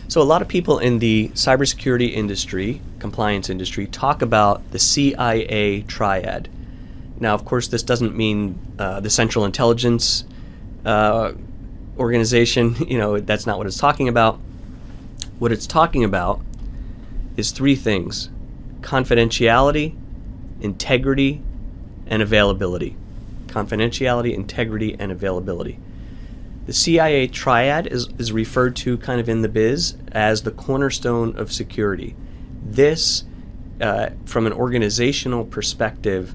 So a lot of people in the cybersecurity industry, compliance industry, talk about the CIA triad. Now, of course, this doesn't mean the Central Intelligence Organization. That's not what it's talking about. What it's talking about is three things: confidentiality, integrity, and availability. Confidentiality, integrity, and availability. The CIA triad is referred to kind of in the biz as the cornerstone of security. This, from an organizational perspective,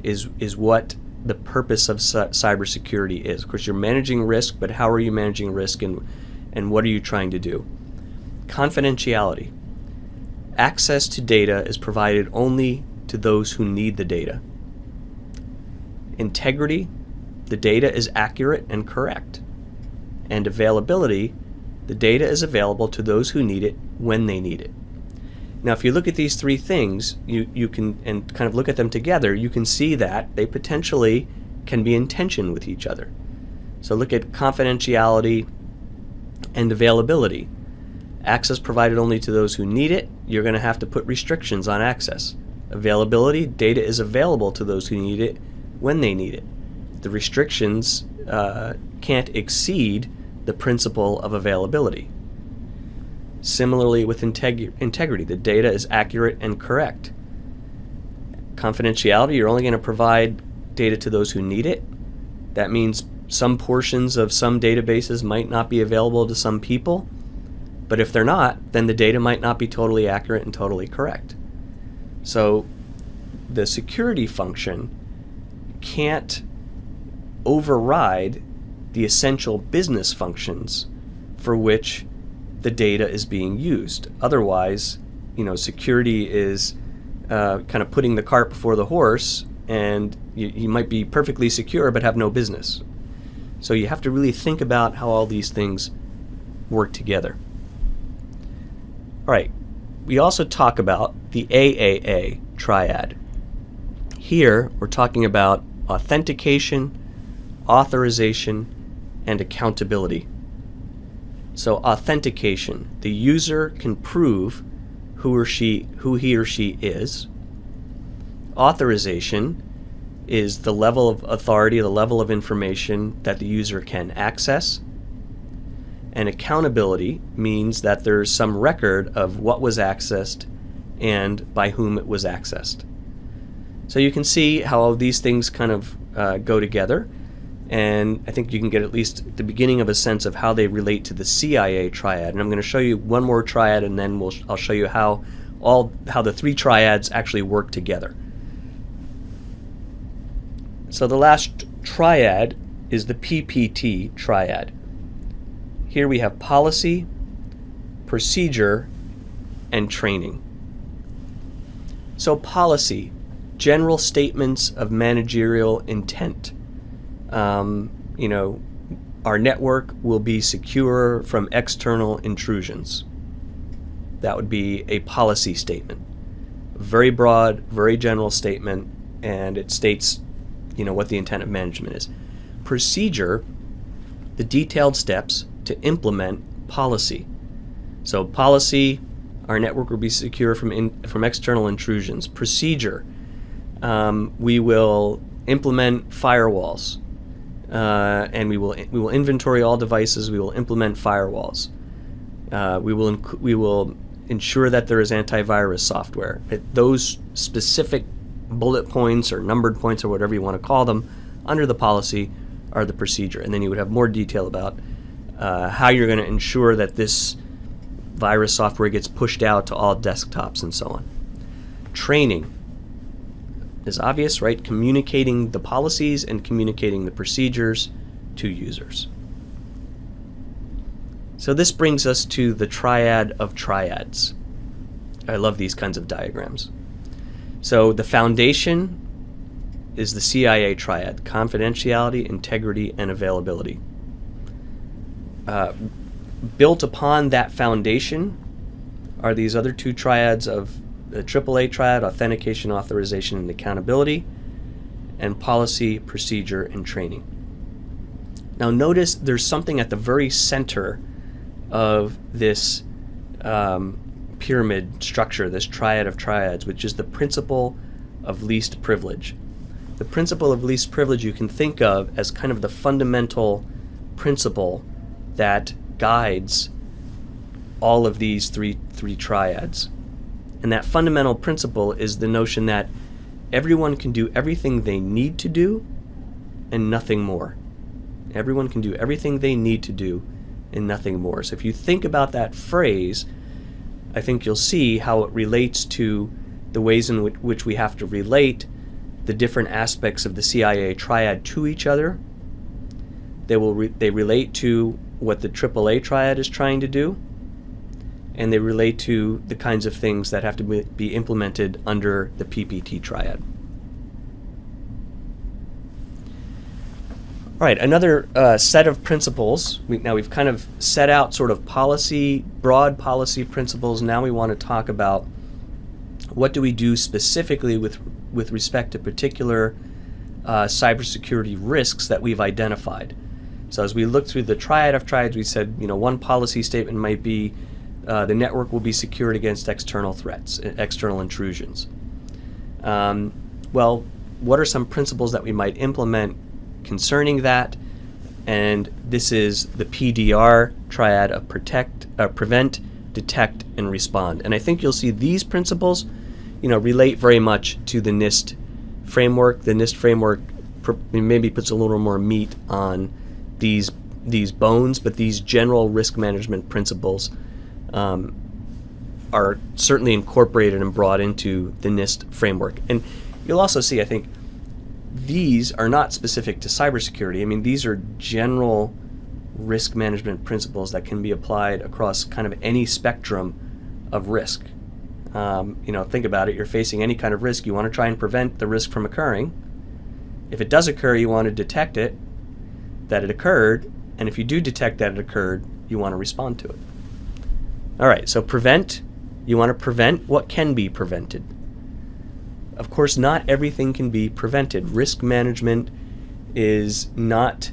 is what the purpose of cybersecurity is. Of course, you're managing risk, but how are you managing risk, and what are you trying to do? Confidentiality. Access to data is provided only to those who need the data. Integrity. The data is accurate and correct. And availability, the data is available to those who need it when they need it. Now, if you look at these three things, you can, and kind of look at them together, you can see that they potentially can be in tension with each other. So look at confidentiality and availability. Access provided only to those who need it. You're going to have to put restrictions on access. Availability, data is available to those who need it when they need it. The restrictions can't exceed the principle of availability. Similarly with integrity, the data is accurate and correct. Confidentiality, you're only going to provide data to those who need it. That means some portions of some databases might not be available to some people, but if they're not, then the data might not be totally accurate and totally correct. So the security function can't override the essential business functions for which the data is being used. Otherwise, security is kind of putting the cart before the horse, and you might be perfectly secure but have no business. So you have to really think about how all these things work together. All right, we also talk about the AAA triad. Here, we're talking about authentication, authorization, and accountability. So authentication, the user can prove who he or she is. Authorization is the level of authority, the level of information that the user can access. And accountability means that there's some record of what was accessed and by whom it was accessed. So you can see how these things kind of go together, and I think you can get at least the beginning of a sense of how they relate to the CIA triad. And I'm going to show you one more triad, and then I'll show you how the three triads actually work together. So the last triad is the PPT triad. Here we have policy, procedure, and training. So policy, general statements of managerial intent. Our network will be secure from external intrusions. That would be a policy statement. Very broad, very general statement, and it states, what the intent of management is. Procedure, the detailed steps to implement policy. So policy, our network will be secure from external intrusions. Procedure, we will implement firewalls, and we will inventory all devices. We will implement firewalls. We will ensure that there is antivirus software. Those specific bullet points or numbered points or whatever you want to call them under the policy are the procedure. And then you would have more detail about how you're going to ensure that this virus software gets pushed out to all desktops and so on. Training is obvious, right? Communicating the policies and communicating the procedures to users. So this brings us to the Triad of Triads. I love these kinds of diagrams. So the foundation is the CIA triad: confidentiality, integrity, and availability. Built upon that foundation are these other two triads of the AAA triad: authentication, authorization, and accountability, and policy, procedure, and training. Now notice there's something at the very center of this pyramid structure, this triad of triads, which is the principle of least privilege. The principle of least privilege you can think of as kind of the fundamental principle that guides all of these three triads. And that fundamental principle is the notion that everyone can do everything they need to do and nothing more. Everyone can do everything they need to do and nothing more. So if you think about that phrase, I think you'll see how it relates to the ways in which we have to relate the different aspects of the CIA triad to each other. They relate to what the AAA triad is trying to do, and they relate to the kinds of things that have to be implemented under the PPT triad. All right, another set of principles. Now we've kind of set out sort of broad policy principles. Now we want to talk about what do we do specifically with respect to particular cybersecurity risks that we've identified. So as we look through the Triad of Triads, we said, one policy statement might be the network will be secured against external threats, external intrusions. Well, what are some principles that we might implement concerning that? And this is the PDR triad of prevent, detect, and respond. And I think you'll see these principles, relate very much to the NIST framework. The NIST framework maybe puts a little more meat on these bones, but these general risk management principles are certainly incorporated and brought into the NIST framework. And you'll also see, I think, these are not specific to cybersecurity. I mean, these are general risk management principles that can be applied across kind of any spectrum of risk. Think about it. You're facing any kind of risk. You want to try and prevent the risk from occurring. If it does occur, you want to detect it, that it occurred. And if you do detect that it occurred, you want to respond to it. All right, so prevent. You want to prevent what can be prevented. Of course, not everything can be prevented. Risk management is not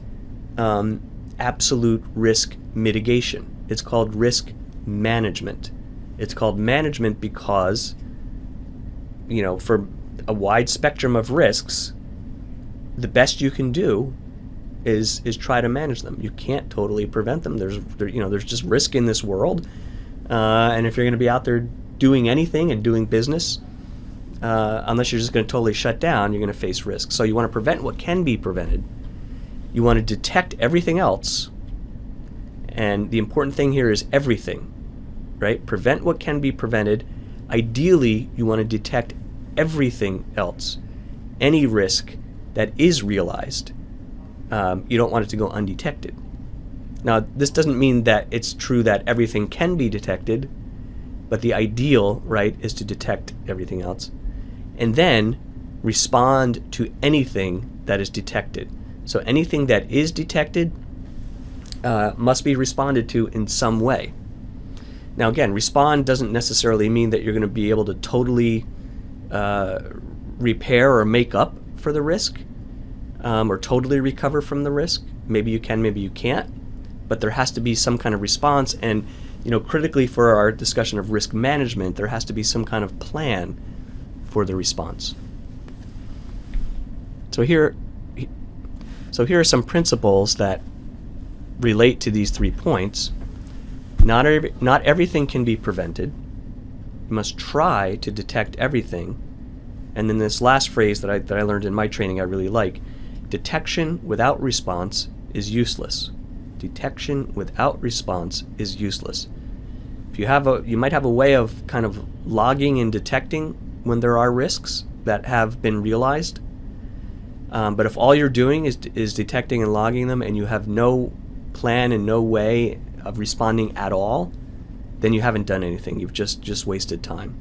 absolute risk mitigation. It's called risk management. It's called management because, for a wide spectrum of risks, the best you can do is try to manage them. You can't totally prevent them. There's just risk in this world, and if you're going to be out there doing anything and doing business, unless you're just going to totally shut down, you're going to face risk. So you want to prevent what can be prevented. You want to detect everything else, and the important thing here is everything, right? Prevent what can be prevented. Ideally, you want to detect everything else, any risk that is realized. You don't want it to go undetected. Now, this doesn't mean that it's true that everything can be detected, but the ideal, right, is to detect everything else. And then respond to anything that is detected. So anything that is detected must be responded to in some way. Now again, respond doesn't necessarily mean that you're going to be able to totally repair or make up for the risk or totally recover from the risk. Maybe you can, maybe you can't, but there has to be some kind of response. And critically for our discussion of risk management, there has to be some kind of plan for the response. So here are some principles that relate to these 3 points. Not everything can be prevented. You must try to detect everything. And then this last phrase that I learned in my training I really like: detection without response is useless. Detection without response is useless. If you might have a way of kind of logging and detecting when there are risks that have been realized. But if all you're doing is detecting and logging them, and you have no plan and no way of responding at all, then you haven't done anything. You've just wasted time.